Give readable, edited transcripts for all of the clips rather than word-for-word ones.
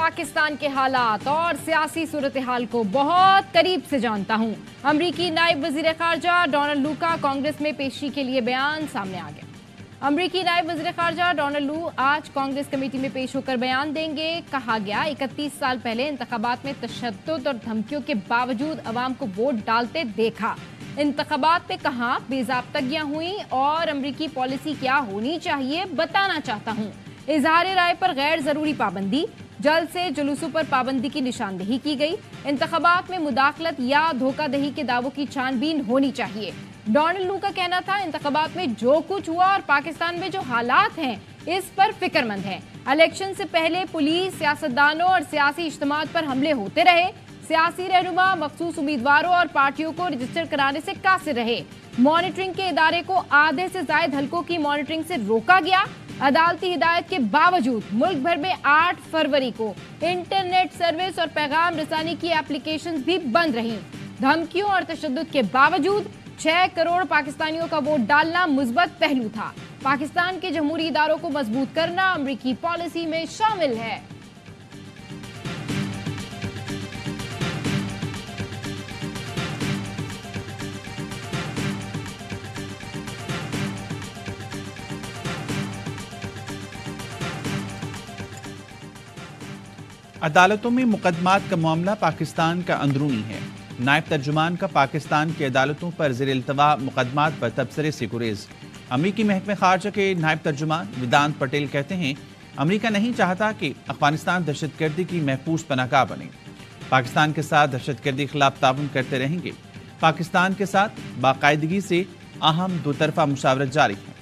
पाकिस्तान के हालात और सियासी सूरत-ए-हाल को बहुत करीब से जानता हूं। अमरीकी नायब वजीर खारजा डोनाल्ड लू का कांग्रेस में पेशी के लिए बयान सामने आ गया। अमरीकी नायब वजीर खारजा डोनाल्ड लू आज कांग्रेस कमेटी में पेश होकर बयान देंगे। कहा गया 31 साल पहले इंतखाबात में तशद्दुद और धमकियों के बावजूद अवाम को वोट डालते देखा। इंतखाबात में कहाँ बेज़ाब्तगियां हुई और अमरीकी पॉलिसी क्या होनी चाहिए बताना चाहता हूँ। इजहार राय पर गैर जरूरी पाबंदी, जल्द से जुलूसों पर पाबंदी की निशानदेही की गई। इंतखाबात में मुदाखलत या धोखाधड़ी के दावों की छानबीन होनी चाहिए। डोनाल्ड लू का कहना था इंतखाबात में जो कुछ हुआ और पाकिस्तान में जो हालात हैं इस पर फिक्रमंद है। इलेक्शन से पहले पुलिस, सियासतदानों और सियासी इज्तिमात पर हमले होते रहे। सियासी रहनुमा मखसूस उम्मीदवारों और पार्टियों को रजिस्टर कराने से कासिर रहे। मॉनिटरिंग के इदारे को आधे से ज्यादा हलकों की मॉनिटरिंग से रोका गया। अदालती हिदायत के बावजूद मुल्क भर में 8 फरवरी को इंटरनेट सर्विस और पैगाम रसानी की एप्लीकेशंस भी बंद रहीं। धमकियों और तशद्दुद के बावजूद 6 करोड़ पाकिस्तानियों का वोट डालना मुस्बत पहलू था। पाकिस्तान के जमहूरी इदारों को मजबूत करना अमरीकी पॉलिसी में शामिल है। अदालतों में मुकदमात का मामला पाकिस्तान का अंदरूनी है। नायब तर्जुमान का पाकिस्तान की अदालतों पर ज़ेर इल्तवा मुकदमात पर तबसरे से गुरेज। अमरीकी महकमे खारजा के नायब तर्जुमान वेदांत पटेल कहते हैं अमरीका नहीं चाहता कि अफगानिस्तान दहशतगर्दी की महफूज पनाहगाह बने। पाकिस्तान के साथ दहशतगर्दी के खिलाफ ताउन करते रहेंगे। पाकिस्तान के साथ बाकायदगी से अहम दो तरफा मुशावरत जारी है।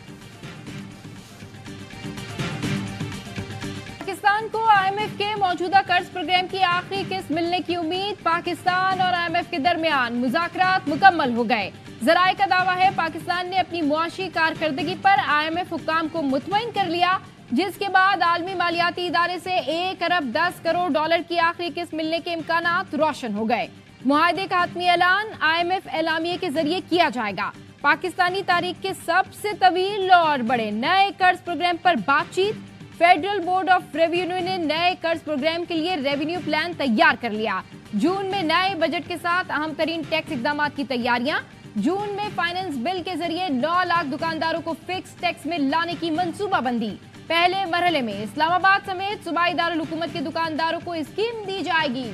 पाकिस्तान को IMF के मौजूदा कर्ज प्रोग्राम की आखिरी किस्त मिलने की उम्मीद। पाकिस्तान और IMF के दरमियान मुज़ाकरात मुकम्मल हो गए। ज़राए का दावा है पाकिस्तान ने अपनी मुआशी कारकर्दगी पर IMF हुक्काम को मुतमईन कर लिया, जिसके बाद आलमी मालियाती इदारे से 1 अरब 10 करोड़ डॉलर की आखिरी किस्त मिलने के इम्कानात रोशन हो गए। मुआहदे का हतमी ऐलान IMF एलामिये के जरिए किया जाएगा। पाकिस्तानी तारीख के सबसे तवील और बड़े नए कर्ज प्रोग्राम पर बातचीत। फेडरल बोर्ड ऑफ रेवेन्यू ने नए कर्ज प्रोग्राम के लिए रेवेन्यू प्लान तैयार कर लिया। जून में नए बजट के साथ अहम तरीन टैक्स इकदामात की तैयारियां। जून में फाइनेंस बिल के जरिए 9 लाख दुकानदारों को फिक्स टैक्स में लाने की मंसूबाबंदी। पहले मरहले में इस्लामाबाद समेत सूबाई दारुल हुकूमत के दुकानदारों को स्कीम दी जाएगी।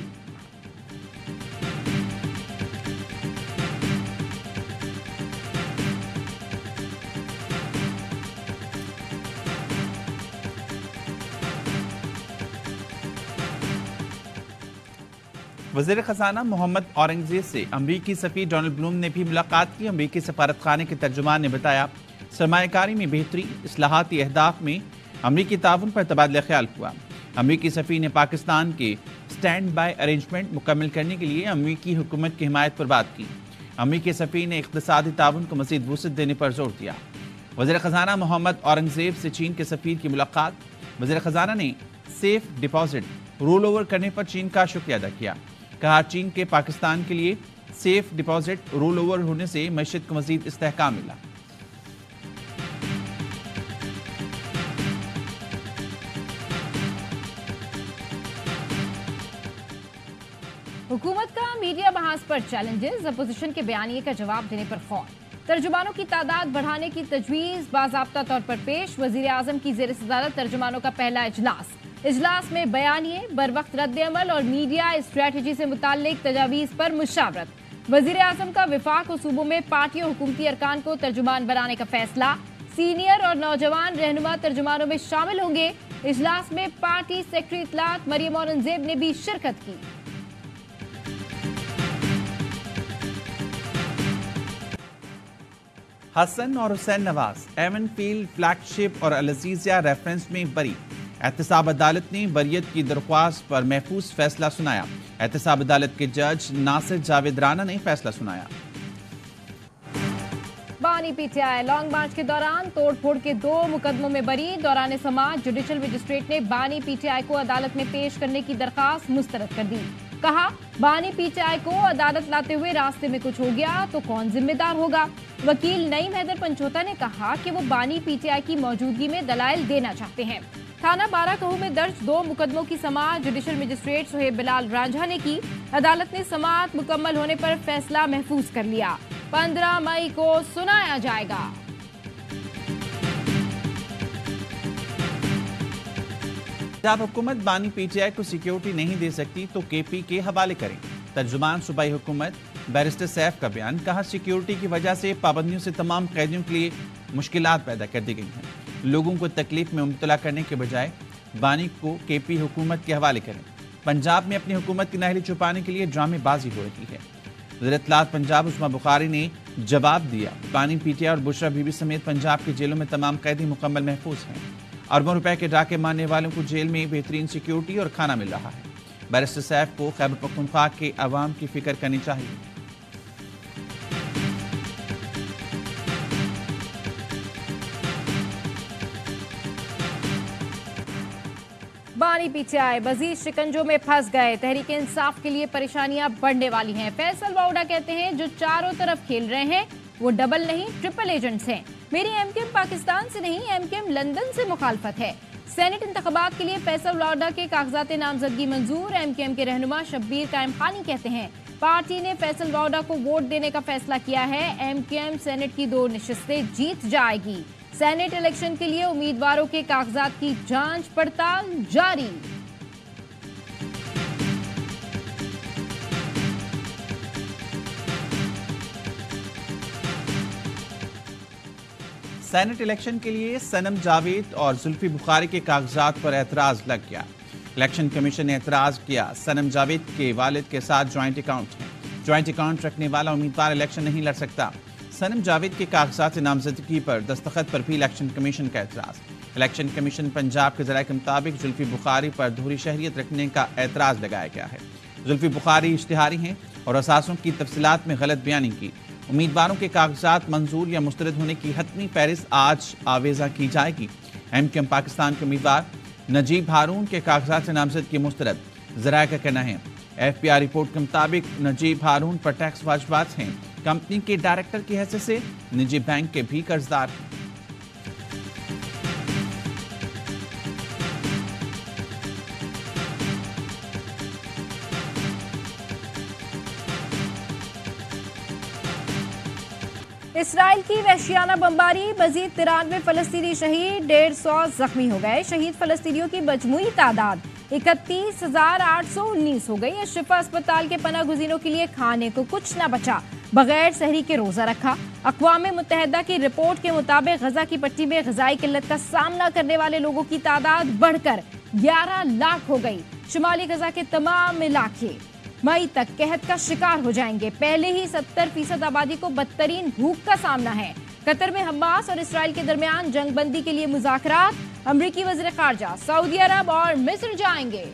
वज़ीर ख़ज़ाना मोहम्मद औरंगज़ेब से अमरीकी सफ़ीर डोनाल्ड ब्लूम ने भी मुलाकात की। अमरीकी सफारत खाने के तर्जुमान ने बताया सरमायाकारी में बेहतरी, इस्लाहाती अहदाफ में अमरीकी ताउन पर तबादला ख्याल हुआ। अमरीकी सफ़ीर ने पाकिस्तान के स्टैंड बाय अरेंजमेंट मुकम्मल करने के लिए अमरीकी हुकूमत की हिमायत पर बात की। अमरीकी सफ़ीर ने इक़्तिसादी ताउन को मज़ीद वुसअत देने पर जोर दिया। वज़ीर ख़ज़ाना मोहम्मद औरंगज़ेब से चीन के सफ़ीर की मुलाकात। वज़ीर ख़ज़ाना ने सेफ डिपॉजिट रोल ओवर करने पर चीन का शुक्रिया अदा किया। कहा चीन के पाकिस्तान के लिए सेफ डिपॉजिट रोल ओवर होने से मईशत को मजीद इस्तेहकाम मिला। हुकूमत का मीडिया बहास पर चैलेंजेस, अपोजिशन के बयानिए का जवाब देने पर खौफ। तर्जुमानों की तादाद बढ़ाने की तजवीज बाज़ाब्ता तौर पर पेश। वजीर आजम की ज़ेर सदारत तर्जुमानों का पहला इजलास में बयानिए, बरवक्त रद्द-ए-अमल और मीडिया स्ट्रेटजी से मुताल्लिक तजावीज़ पर मुशावरत। वजीर आजम का विफाक और सूबों में पार्टी और हुकूमती अरकान को तर्जुमान बनाने का फैसला। सीनियर और नौजवान रहनुमा तर्जुमानों में शामिल होंगे। इजलास में पार्टी सेक्रेटरी इत्तलात मरियम औरंगज़ेब ने भी शिरकत की। हसन और Hussain Nawaz Avenfield flagship और अल अज़ीज़िया रेफरेंस में बरी। एहतसाब अदालत ने बरियत की दरख्वास्त पर महफूज फैसला सुनाया। एहतसाब अदालत के जज नासिर जावेद राना ने फैसला सुनाया। बानी PTI लॉन्ग मार्च के दौरान तोड़फोड़ के 2 मुकदमों में बरी। दौरान समाअत जुडिशल मजिस्ट्रेट ने बानी PTI को अदालत में पेश करने की दरखास्त मुस्तरद कर दी। कहा बानी पीटीआई को अदालत लाते हुए रास्ते में कुछ हो गया तो कौन जिम्मेदार होगा। वकील नईम हैदर पंचोता ने कहा कि वो बानी पीटीआई की मौजूदगी में दलाइल देना चाहते हैं। थाना बाराकहू में दर्ज 2 मुकदमों की समाअत जुडिशल मजिस्ट्रेट सुहेब बिलाल रांझा ने की। अदालत ने समाअत मुकम्मल होने पर फैसला महफूज कर लिया। 15 मई को सुनाया जाएगा। पंजाब हुकूमत बानी पीटीआई को सिक्योरिटी नहीं दे सकती तो केपी के हवाले करें। तर्जुमान सूबाई हुकूमत बैरिस्टर सैफ का बयान। कहा सिक्योरिटी की वजह से पाबंदियों से तमाम कैदियों के लिए मुश्किलात पैदा कर दी गई हैं। लोगों को तकलीफ में मुब्तला करने के बजाय बानी को केपी हुकूमत के हवाले करें। पंजाब में अपनी हुकूमत की नाहली छुपाने के लिए ड्रामेबाजी हो रही है। वज़ीर इत्तलात पंजाब उस्मा बुखारी ने जवाब दिया। बानी पीटीआई और बुशरा बीबी समेत पंजाब की जेलों में तमाम कैदी मुकम्मल महफूज हैं। अरबों रुपए के डाके मारने वालों को जेल में बेहतरीन सिक्योरिटी और खाना मिल रहा है। बैरिस्टर सैफ को खैबर पख्तूनख्वा के अवाम की फिक्र करनी चाहिए। बानी पीटीआई मजीद शिकंजों में फंस गए। तहरीक इंसाफ के लिए परेशानियां बढ़ने वाली हैं। फैसल वाउडा कहते हैं जो चारों तरफ खेल रहे हैं वो डबल नहीं ट्रिपल एजेंट्स हैं। मेरी एमकेएम पाकिस्तान से नहीं एमकेएम लंदन से मुखालफत है। सेनेट इंतखाबात के लिए फैसल वाउडा के कागजात नामजदगी मंजूर। एमकेएम के रहनुमा शब्बीर कायम खानी कहते हैं पार्टी ने फैसल वाउडा को वोट देने का फैसला किया है। एमकेएम सेनेट की 2 नशिस्तें जीत जाएगी। सेनेट इलेक्शन के लिए उम्मीदवारों के कागजात की जांच पड़ताल जारी। सेनेट इलेक्शन के लिए सनम जावेद और जुल्फी बुखारी के कागजात पर एतराज लग गया। इलेक्शन कमीशन ने एतराज किया। सनम जावेद के वालिद के साथ ज्वाइंट अकाउंट है। ज्वाइंट अकाउंट रखने वाला उम्मीदवार इलेक्शन नहीं लड़ सकता। सनम जावेद के कागजात नामजदगी पर दस्तखत पर भी इलेक्शन कमीशन का एतराज। इलेक्शन कमीशन पंजाब के ज़राए के मुताबिक जुल्फी बुखारी पर दोहरी शहरियत रखने का एतराज लगाया गया है। जुल्फी बुखारी इश्तिहारी हैं और असासों की तफसीलात में गलत बयानी की। उम्मीदवारों के कागजात मंजूर या मुस्तरद होने की हतमी फहरिस्त आज आवेजा की जाएगी। एमकेएम पाकिस्तान के उम्मीदवार नजीब हारून के कागजात नामजदगी मुस्तरद। ज़राए का कहना है FBI रिपोर्ट के मुताबिक नजीब हारून पर टैक्स वाजिबात हैं। कंपनी के डायरेक्टर की हैसियत से निजी बैंक के भी कर्जदार हैं। इसराइल की वहशियाना बमबारी मजीद 93 फलस्तीनी शहीद 150 जख्मी हो गए। शहीद फलस्तीनियों की मजमूई तादाद 31,819 हो गई। शिफा अस्पताल के पनाह गुज़ीरों के लिए खाने को कुछ न बचा। बगैर सहरी के रोजा रखा। अक़वाम मुत्तहिदा की रिपोर्ट के मुताबिक गजा की पट्टी में ग़िज़ाई किल्लत का सामना करने वाले लोगों की तादाद बढ़कर 11 लाख हो गई। शुमाली गजा के तमाम इलाके मई तक कहत का शिकार हो जाएंगे। पहले ही 70% आबादी को बदतरीन भूख का सामना है। कतर में हमास और इसराइल के दरमियान जंगबंदी के लिए मुज़ाकरात। अमरीकी वज़ीर ख़ारजा सऊदी अरब और मिस्र जाएंगे।